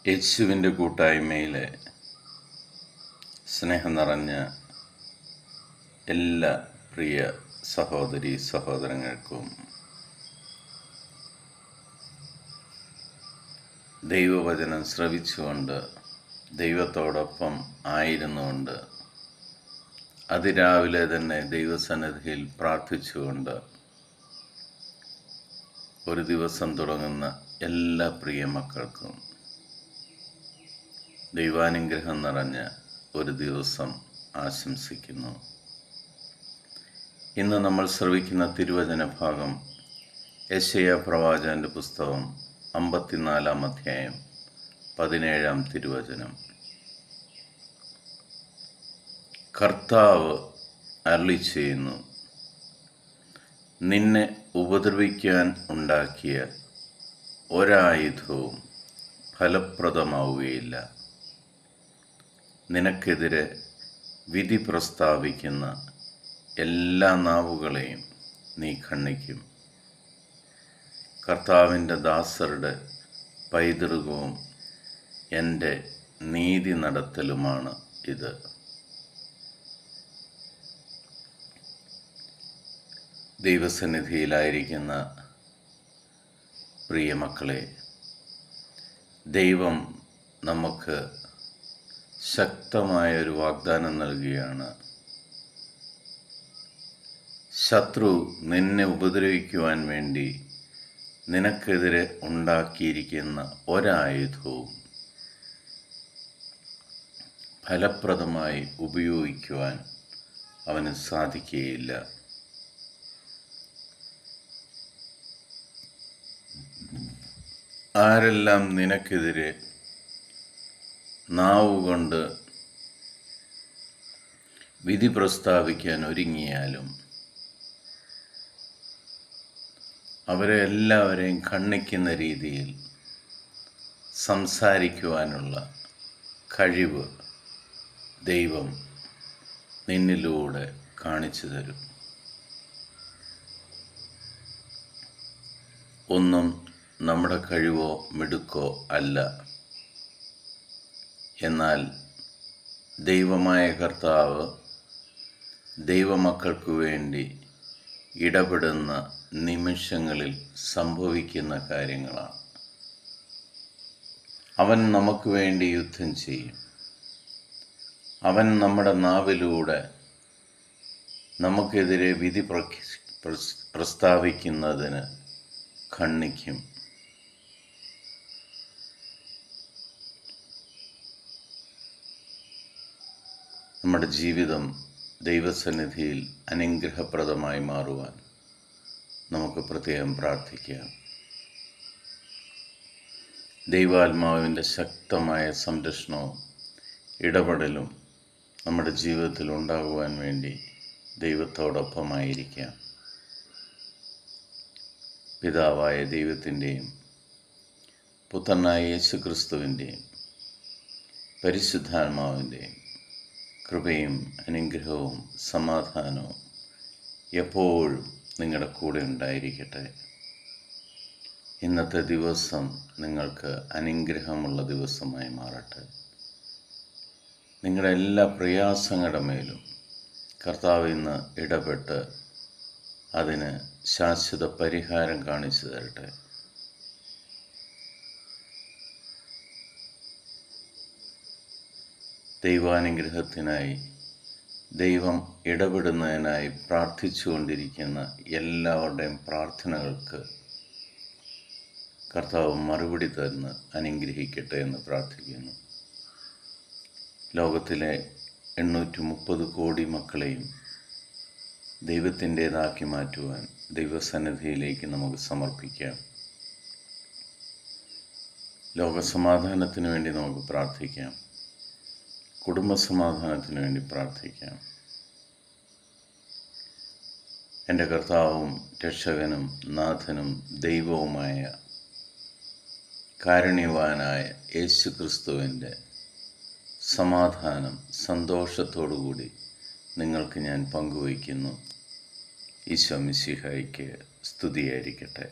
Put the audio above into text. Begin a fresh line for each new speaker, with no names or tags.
യേശുവിൻ്റെ കൂട്ടായ്മയിലെ സ്നേഹം നിറഞ്ഞ എല്ലാ പ്രിയ സഹോദരി സഹോദരങ്ങൾക്കും ദൈവവചനം ശ്രവിച്ചുകൊണ്ട് ദൈവത്തോടൊപ്പം ആയിരുന്നുകൊണ്ട് അതിരാവിലെ തന്നെ ദൈവസന്നിധിയിൽ പ്രാർത്ഥിച്ചുകൊണ്ട് ഒരു ദിവസം തുടങ്ങുന്ന എല്ലാ പ്രിയ മക്കൾക്കും ദൈവാനുഗ്രഹം നിറഞ്ഞ ഒരു ദിവസം ആശംസിക്കുന്നു. ഇന്ന് നമ്മൾ ശ്രവിക്കുന്ന തിരുവചന ഭാഗം യെശയ്യാ പ്രവാചകന്റെ പുസ്തകം 54-ാം അധ്യായം 17-ാം തിരുവചനം. കർത്താവ് അരുളിച്ചെയ്യുന്നു, നിന്നെ ഉപദ്രവിക്കാൻ ഉണ്ടാക്കിയ ഒരായുധവും ഫലപ്രദമാവുകയില്ല. നിനക്കെതിരെ വിധി പ്രസ്താവിക്കുന്ന എല്ലാ നാവുകളെയും നീ ഖണ്ഡിക്കും. കർത്താവിൻ്റെ ദാസരുടെ പൈതൃകവും എൻ്റെ നീതി നടത്തലുമാണ് ഇത്. ദൈവസന്നിധിയിലായിരിക്കുന്ന പ്രിയ മക്കളെ, ദൈവം നമുക്ക് ശക്തമായൊരു വാഗ്ദാനം നൽകുകയാണ്. ശത്രു നിന്നെ ഉപദ്രവിക്കുവാൻ വേണ്ടി നിനക്കെതിരെ ഉണ്ടാക്കിയിരിക്കുന്ന ഒരായുധവും ഫലപ്രദമായി ഉപയോഗിക്കുവാൻ അവന് സാധിക്കുകയില്ല. ആരെല്ലാം നിനക്കെതിരെ നാവുകൊണ്ട് വിധി പ്രസ്താവിക്കാൻ ഒരുങ്ങിയാലും അവരെ എല്ലാവരെയും ഖണ്ഡിക്കുന്ന രീതിയിൽ സംസാരിക്കുവാനുള്ള കഴിവ് ദൈവം നിന്നിലൂടെ കാണിച്ചു തരും. ഒന്നും നമ്മുടെ കഴിവോ മിടുക്കോ അല്ല. എന്നാൽ ദൈവമായ കർത്താവ് ദൈവമക്കൾക്ക് വേണ്ടി ഇടപെടുന്ന നിമിഷങ്ങളിൽ സംഭവിക്കുന്ന കാര്യങ്ങളാണ്. അവൻ നമുക്ക് വേണ്ടി യുദ്ധം ചെയ്യും. അവൻ നമ്മുടെ നാവിലൂടെ നമുക്കെതിരെ വിധി പ്രസ്താവിക്കുന്നതിന് ഖണ്ഡിക്കും. നമ്മുടെ ജീവിതം ദൈവസന്നിധിയിൽ അനുഗ്രഹപ്രദമായി മാറുവാൻ നമുക്ക് പ്രത്യേകം പ്രാർത്ഥിക്കാം. ദൈവാത്മാവിൻ്റെ ശക്തമായ സംരക്ഷണവും ഇടപെടലും നമ്മുടെ ജീവിതത്തിൽ ഉണ്ടാകുവാൻ വേണ്ടി ദൈവത്തോടൊപ്പമായിരിക്കാം. പിതാവായ ദൈവത്തിൻ്റെയും പുത്രനായ യേശുക്രിസ്തുവിൻ്റെയും പരിശുദ്ധാത്മാവിൻ്റെയും കൃപയും അനുഗ്രഹവും സമാധാനവും എപ്പോഴും നിങ്ങളുടെ കൂടെ ഉണ്ടായിരിക്കട്ടെ. ഇന്നത്തെ ദിവസം നിങ്ങൾക്ക് അനുഗ്രഹമുള്ള ദിവസമായി മാറട്ടെ. നിങ്ങളുടെ എല്ലാ പ്രയാസങ്ങളുടെ മേലും കർത്താവ് ഇന്ന് ഇടപെട്ട് അതിന് ശാശ്വത പരിഹാരം കാണിച്ചു തരട്ടെ. ദൈവാനുഗ്രഹത്തിനായി ദൈവം ഇടപെടുന്നതിനായി പ്രാർത്ഥിച്ചുകൊണ്ടിരിക്കുന്ന എല്ലാവരുടെയും പ്രാർത്ഥനകൾക്ക് കർത്താവ് മറുപടി തന്ന് അനുഗ്രഹിക്കട്ടെ എന്ന് പ്രാർത്ഥിക്കുന്നു. ലോകത്തിലെ 830 കോടി മക്കളെയും ദൈവത്തിൻ്റേതാക്കി മാറ്റുവാൻ ദൈവസന്നിധിയിലേക്ക് നമുക്ക് സമർപ്പിക്കാം. ലോകസമാധാനത്തിന് വേണ്ടി നമുക്ക് പ്രാർത്ഥിക്കാം. കുടുംബസമാധാനത്തിന് വേണ്ടി പ്രാർത്ഥിക്കാം. എൻ്റെ കർത്താവും രക്ഷകനും നാഥനും ദൈവവുമായ കാരുണ്യവാനായ യേശുക്രിസ്തുവിൻ്റെ സമാധാനം സന്തോഷത്തോടുകൂടി നിങ്ങൾക്ക് ഞാൻ പങ്കുവയ്ക്കുന്നു. ഈശോ മിശിഹായ്ക്ക് സ്തുതിയായിരിക്കട്ടെ.